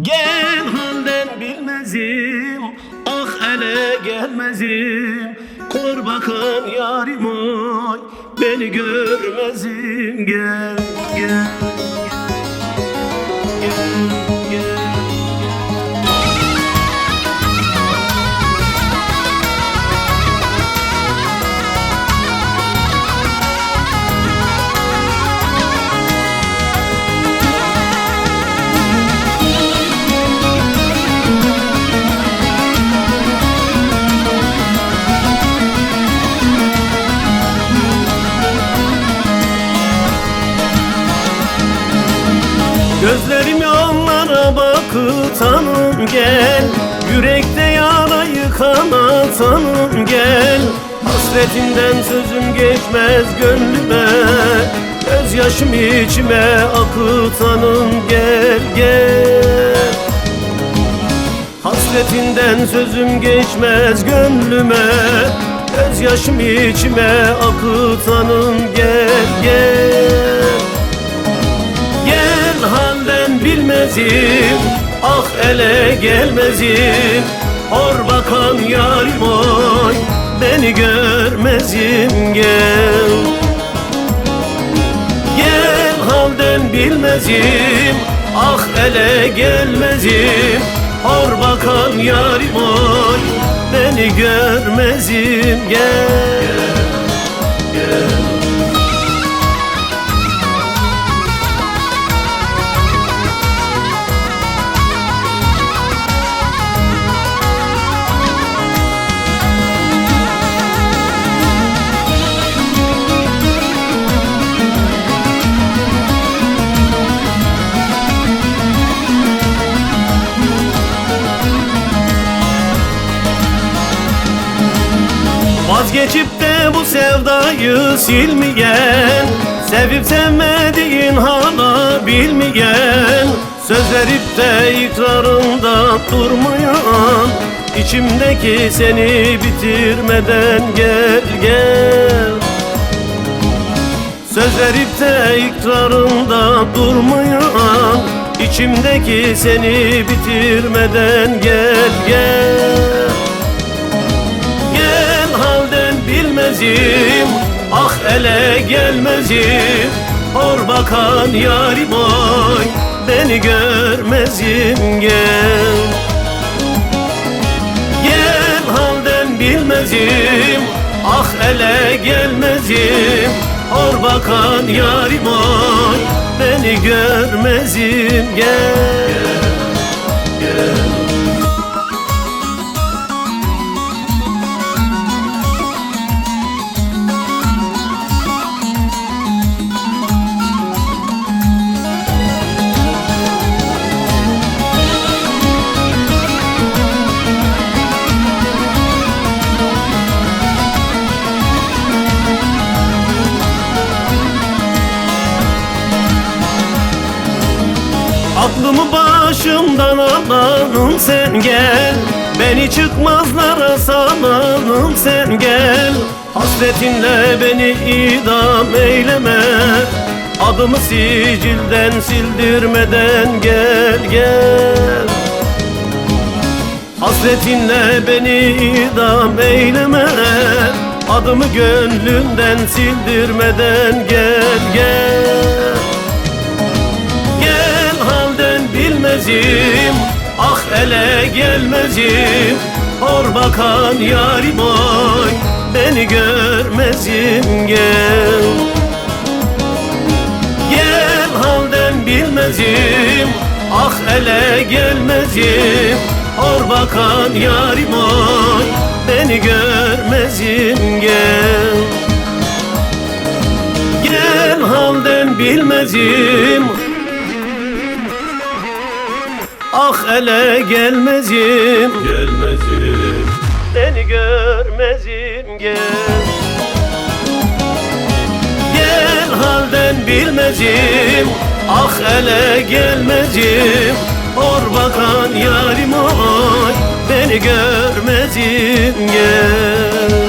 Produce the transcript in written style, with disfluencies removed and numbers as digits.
Gel halden bilmezim, ah ele gelmezim. Kor bakan yarim oy, beni görmezim. Gel, gel, gel, gel. Gözlerim yollara bakıtanım gel, yürekte yarayı kanatanım gel. Hasretinden sözüm geçmez gönlüme, gözyaşım içime akıtanım gel, gel. Hasretinden sözüm geçmez gönlüme, gözyaşım içime akıtanım gel, gel. Halden bilmezim, ah ele gelmezim. Hor bakan yarim oy, beni görmezim. Gel, gel halden bilmezim, ah ele gelmezim. Hor bakan yarim oy, beni görmezim. Gel, gel, gel. Vazgeçip de bu sevdayı silmeyen, sevip sevmediğin hala bilmeyen, söz verip de ikrarında durmayan, içimdeki seni bitirmeden gel, gel. Söz verip de ikrarında durmayan, içimdeki seni bitirmeden gel, gel. Bilmezim, ah ele gelmezim. Hor bakan yarim oy, beni görmezim. Gel, gel halden bilmezim, ah ele gelmezim. Hor bakan yarim oy, beni görmezim. Gel, gel, gel. Aklımı başımdan alanım sen gel, beni çıkmazlara salanım sen gel. Hasretinle beni idam eyleme, adımı sicilden sildirmeden gel, gel. Hasretinle beni idam eyleme, adımı gönlümden sildirmeden gel, gel. Bilmezim, ah ele gelmezim. Hor bakan yarim oy, beni görmezim. Gel, gel halden bilmezim, ah ele gelmezim. Hor bakan yarim oy, beni görmezim. Gel, gel halden bilmezim, ah ele gelmezim, gelmezim. Seni görmezim. Gel, gel halden bilmezim, ah ele gelmezim. Hor bakan yarim oy, beni görmezim. Gel.